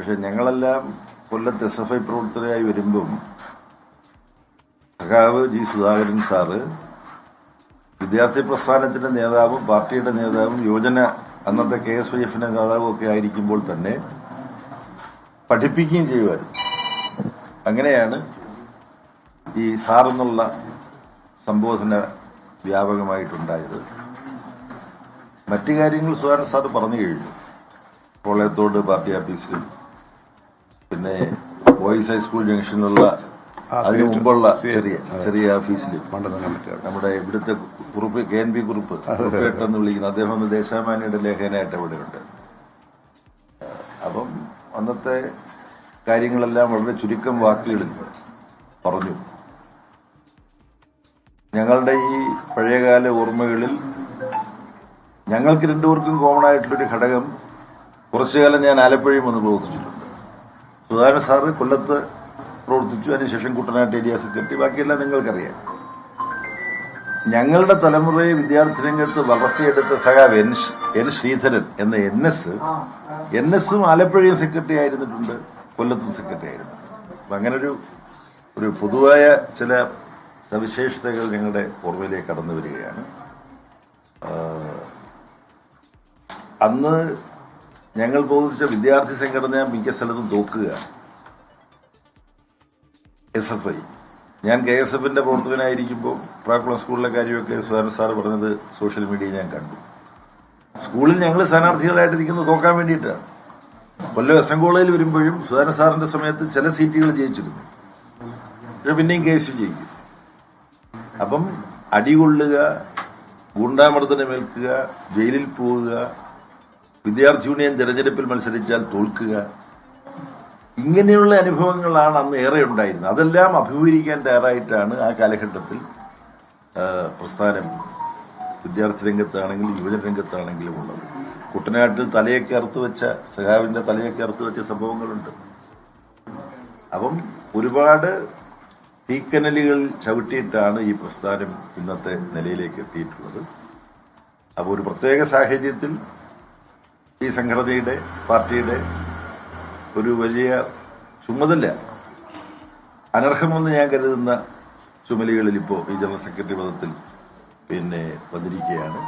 പക്ഷെ ഞങ്ങളെല്ലാം കൊല്ലത്ത് SFI പ്രവർത്തകരായി വരുമ്പം സഖാവ് G. സുധാകരൻ സാറ് വിദ്യാർത്ഥി പ്രസ്ഥാനത്തിന്റെ നേതാവും പാർട്ടിയുടെ നേതാവും യുവജന അന്നത്തെ KSYF-ന്റെ നേതാവും ഒക്കെ ആയിരിക്കുമ്പോൾ തന്നെ പഠിപ്പിക്കുകയും ചെയ്യുമായിരുന്നു. അങ്ങനെയാണ് ഈ സാറെന്നുള്ള സംബോധന വ്യാപകമായിട്ടുണ്ടായത്. മറ്റു കാര്യങ്ങൾ സുധാകരൻ സാർ പറഞ്ഞു കഴിഞ്ഞു. കോളയത്തോട് പാർട്ടി ഓഫീസിലും പിന്നെ ബോയ്സ് ഹൈസ്കൂൾ ജംഗ്ഷനിലുള്ള അതിനു മുമ്പുള്ള ചെറിയ ഓഫീസിലും നമ്മുടെ ഇവിടുത്തെ കുറുപ്പ് KNP കുറുപ്പ് എന്ന് വിളിക്കുന്ന അദ്ദേഹം ദേശാഭിമാനിയുടെ ലേഖകനായിട്ട് അവിടെ ഉണ്ട്. അപ്പം അന്നത്തെ കാര്യങ്ങളെല്ലാം വളരെ ചുരുക്കം വാക്കുകളിൽ പറഞ്ഞു. ഞങ്ങളുടെ ഈ പഴയകാല ഓർമ്മകളിൽ ഞങ്ങൾക്ക് രണ്ടുപേർക്കും കോമൺ ആയിട്ടുള്ളൊരു ഘടകം, കുറച്ചുകാലം ഞാൻ ആലപ്പുഴയും വന്ന് പ്രവർത്തിച്ചിട്ടുണ്ട്. സുധാകരൻ സാറ് കൊല്ലത്ത് പ്രവർത്തിച്ചു, അതിനുശേഷം കുട്ടനാട്ട് ഏരിയ സെക്രട്ടറി, ബാക്കിയെല്ലാം നിങ്ങൾക്കറിയാം. ഞങ്ങളുടെ തലമുറയെ വിദ്യാർത്ഥി രംഗത്ത് വളർത്തിയെടുത്ത സഖാവ് N. ശ്രീധരൻ എന്ന NS-ഉം ആലപ്പുഴയും സെക്രട്ടറി ആയിരുന്നിട്ടുണ്ട്, കൊല്ലത്തും സെക്രട്ടറി ആയിരുന്നിട്ടുണ്ട്. അപ്പൊ അങ്ങനെ ഒരു പൊതുവായ ചില സവിശേഷതകൾ ഞങ്ങളുടെ ഓർമ്മയിലേക്ക് കടന്നു വരികയാണ്. അന്ന് ഞങ്ങൾ പ്രവർത്തിച്ച വിദ്യാർത്ഥി സംഘടന മിക്ക സ്ഥലത്തും തോക്കുക. SFI, ഞാൻ KSF-ന്റെ പ്രവർത്തകനായിരിക്കുമ്പോൾ പ്രാക്കുളം സ്കൂളിലെ കാര്യമൊക്കെ സുധാകരൻ സാറ് പറഞ്ഞത് സോഷ്യൽ മീഡിയയിൽ ഞാൻ കണ്ടു. സ്കൂളിൽ ഞങ്ങൾ സ്ഥാനാർത്ഥികളായിട്ടിരിക്കുന്നത് തോക്കാൻ വേണ്ടിയിട്ടാണ്. കൊല്ലം SM കോളേജിൽ വരുമ്പോഴും സുധാകരൻ സാറിന്റെ സമയത്ത് ചില സീറ്റുകൾ ജയിച്ചിരുന്നു, പക്ഷെ പിന്നെയും കേസ് ജയിക്കും. അപ്പം അടികൊള്ളുക, ഗുണ്ടാമർദ്ദനമേൽക്കുക, ജയിലിൽ പോവുക, വിദ്യാർത്ഥി യൂണിയൻ തെരഞ്ഞെടുപ്പിൽ മത്സരിച്ചാൽ തോൽക്കുക, ഇങ്ങനെയുള്ള അനുഭവങ്ങളാണ് അന്ന് ഏറെ ഉണ്ടായിരുന്നത്. അതെല്ലാം അഭിമുഖീകരിക്കാൻ തയ്യാറായിട്ടാണ് ആ കാലഘട്ടത്തിൽ പ്രസ്ഥാനം വിദ്യാർത്ഥി രംഗത്താണെങ്കിലും യുവജന രംഗത്താണെങ്കിലും ഉള്ളത്. കുട്ടനാട്ടിൽ തലയൊക്കെ അറുത്തുവെച്ച സഖാവിന്റെ തലയൊക്കെ അറുത്തുവെച്ച സംഭവങ്ങളുണ്ട്. അപ്പം ഒരുപാട് തീക്കനലുകളിൽ ചവിട്ടിയിട്ടാണ് ഈ പ്രസ്ഥാനം ഇന്നത്തെ നിലയിലേക്ക് എത്തിയിട്ടുള്ളത്. അപ്പോൾ ഒരു പ്രത്യേക സാഹചര്യത്തിൽ ഈ സംഘടനയുടെ പാർട്ടിയുടെ ഒരു വലിയ ചുമതല, അനർഹമെന്ന് ഞാൻ കരുതുന്ന ചുമതലകളിൽ ഇപ്പോൾ ഈ ജനറൽ സെക്രട്ടറി പദത്തിൽ വന്നിരിക്കുകയാണ്.